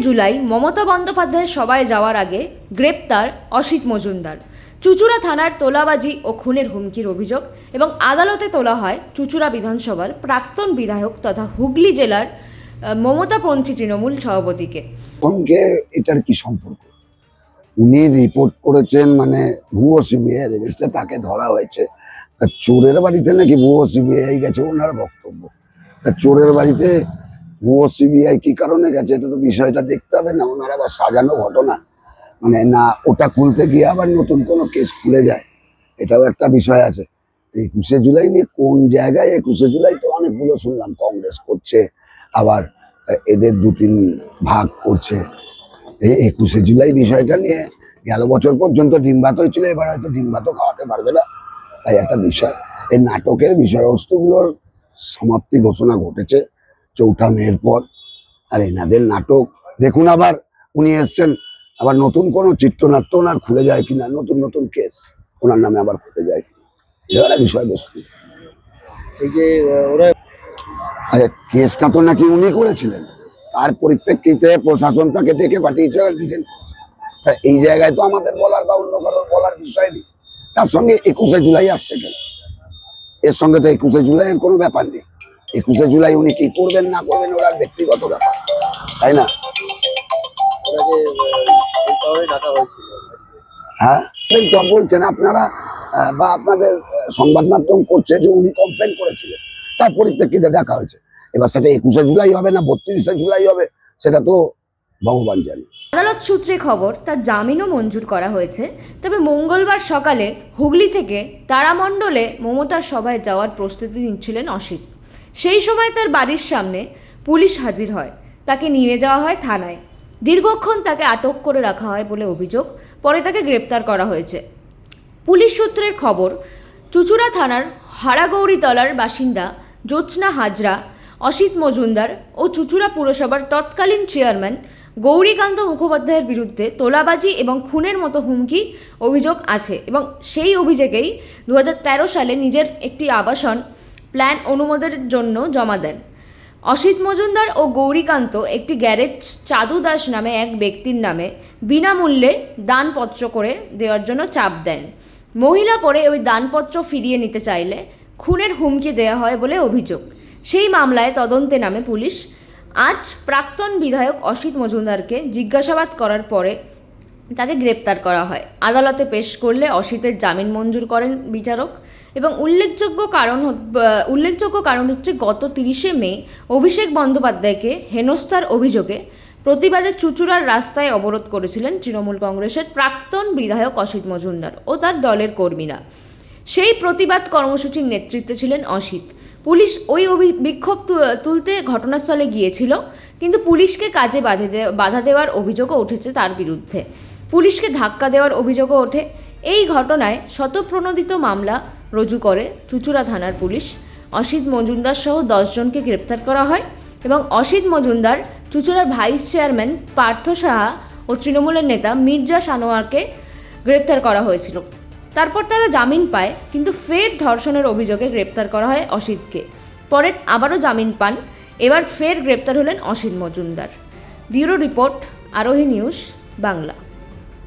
জুলাই মমতা বন্দ্যোপাধ্যায়ের সভায় যাওয়ার আগে গ্রেপ্তার অসিত মজুমদার। চুঁচুড়া থানার তোলাবাজি ও খুনের হুমকির অভিযোগ এবং আদালতে তোলা হয় চুঁচুড়া বিধানসভার প্রাক্তন বিধায়ক তথা হুগলি জেলার মমতাপন্থী তৃণমূল সভাপতিকে। সঙ্গে এটার কি সম্পর্ক? উনি রিপোর্ট করেছেন, মানে ভুয়ো সিবিআই রেজিস্টার, তাকে ধরা হয়েছে। তা চোরের বাড়িতে নাকি ভুয়ো সিবিআই গেছে ওনার বক্তব্য। তা চোরের বাড়িতে ভুয়ো সিবিআই কি কারণে গেছে, এটা তো বিষয়টা দেখতে হবে না। ওনার আবার সাজানো ঘটনা, মানে না ওটা খুলতে গিয়ে আবার নতুন কোনো কেস খুলে যায়, এটাও একটা বিষয় আছে। 21শে জুলাই নিয়ে কোন জায়গায়, 21শে জুলাই তো অনেকগুলো শুনলাম কংগ্রেস করছে, আবার এদের 2-3 ভাগ করছে। এই 21শে জুলাই বিষয়টা নিয়ে গেল বছর পর্যন্ত ডিম ভাত হয়েছিল, এবার হয়তো ডিম ভাতও খাওয়াতে পারবে না, তাই একটা বিষয়। এই নাটকের বিষয়বস্তুগুলোর সমাপ্তি ঘোষণা ঘটেছে 4 মের পর। আর এনাদের নাটক দেখুন, আবার উনি এসছেন, আবার নতুন কোনো চিত্রনাট্য ওনার খুলে যায় কিনা, নতুন নতুন কেস ওনার নামে আবার খুলে যায় কিনা, এটা বিষয়বস্তু। এই যে ওরা আচ্ছা, কেসটা তো নাকি উনি করেছিলেন, তার পরিপ্রেক্ষিতে প্রশাসন তাকে ডেকে পাঠিয়েছে আর ডিটেন করেছে। তা এই জায়গায় তো আমাদের বলার বা অন্য কারোর বলার বিষয় নেই। তার সঙ্গে 21শে জুলাই আসছে কেন? এর সঙ্গে তো 21শে জুলাইয়ের কোনো ব্যাপার নেই। 21শে জুলাই উনি কি করবেন না করবেন ওনার ব্যক্তিগত ব্যাপার, তাই না? ওনাকে এই কারণে ডাকা হয়েছিল। হ্যাঁ, তো বলছেন আপনারা বা আপনাদের সংবাদ মাধ্যম করছে যে উনি কমপ্লেন করেছিলেন, তার পরিপ্রেক্ষিতে ডাকা হয়েছে। এবার সেটা 21শে জুলাই হবে না 32শে জুলাই হবে, সেটা তো ভগবান জানে। আদালত সূত্রে খবর, তার জামিনও মঞ্জুর করা হয়েছে। তবে মঙ্গলবার সকালে হুগলি থেকে তারামণ্ডলে মমতার সভায় যাওয়ার প্রস্তুতি নিচ্ছিলেন অসিত। সেই সময় তার বাড়ির সামনে পুলিশ হাজির হয়, তাকে নিয়ে যাওয়া হয় থানায়। দীর্ঘক্ষণ তাকে আটক করে রাখা হয় বলে অভিযোগ, পরে তাকে গ্রেপ্তার করা হয়েছে। পুলিশ সূত্রের খবর, চুঁচুড়া থানার হাড়াগৌরিতলার বাসিন্দা জ্যোৎস্না হাজরা, অসিত মজুমদার ও চুঁচুড়া পুরসভার তৎকালীন চেয়ারম্যান গৌরীকান্ত মুখোপাধ্যায়ের বিরুদ্ধে তোলাবাজি এবং খুনের মতো হুমকি অভিযোগ আছে এবং সেই অভিযোগেই 2013 সালে নিজের একটি আবাসন প্ল্যান অনুমোদনের জন্য জমা দেন। অসিত মজুমদার ও গৌরীকান্ত একটি গ্যারেজ চাঁদু দাস নামে এক ব্যক্তির নামে বিনামূল্যে দানপত্র করে দেওয়ার জন্য চাপ দেন। মহিলা পরে ওই দানপত্র ফিরিয়ে নিতে চাইলে খুনের হুমকি দেওয়া হয় বলে অভিযোগ। সেই মামলায় তদন্তে নামে পুলিশ। আজ প্রাক্তন বিধায়ক অসিত মজুমদারকে জিজ্ঞাসাবাদ করার পরে তাকে গ্রেপ্তার করা হয়। আদালতে পেশ করলে অসিতের জামিন মঞ্জুর করেন বিচারক এবং উল্লেখযোগ্য কারণ হচ্ছে গত 30শে মে অভিষেক বন্দ্যোপাধ্যায়কে হেনস্থার অভিযোগে প্রতিবাদে চুঁচুড়ার রাস্তায় অবরোধ করেছিলেন তৃণমূল কংগ্রেসের প্রাক্তন বিধায়ক অসিত মজুমদার ও তার দলের কর্মীরা। সেই প্রতিবাদ কর্মসূচির নেতৃত্বে ছিলেন অসিত। পুলিশ ওই বিক্ষোভ তুলতে ঘটনাস্থলে গিয়েছিল, কিন্তু পুলিশকে কাজে বাধা দেওয়ার অভিযোগও উঠেছে তার বিরুদ্ধে। পুলিশকে ধাক্কা দেওয়ার অভিযোগও ওঠে। এই ঘটনায় স্বতঃপ্রণোদিত মামলা রুজু করে চুঁচুড়া থানার পুলিশ। অসিত মজুমদার সহ 10 জনকে গ্রেপ্তার করা হয় এবং অসিত মজুমদার, চুঁচুড়ার ভাইস চেয়ারম্যান পার্থ সাহা ও তৃণমূলের নেতা মির্জা সানোয়ারকে গ্রেপ্তার করা হয়েছিল। তারপর তারা জামিন পায়, কিন্তু ফের ধর্ষণের অভিযোগে গ্রেপ্তার করা হয় অসিতকে। পরে আবারও জামিন পান, এবার ফের গ্রেপ্তার হলেন অসিত মজুমদার। ব্যুরো রিপোর্ট, আরোহী নিউজ বাংলা।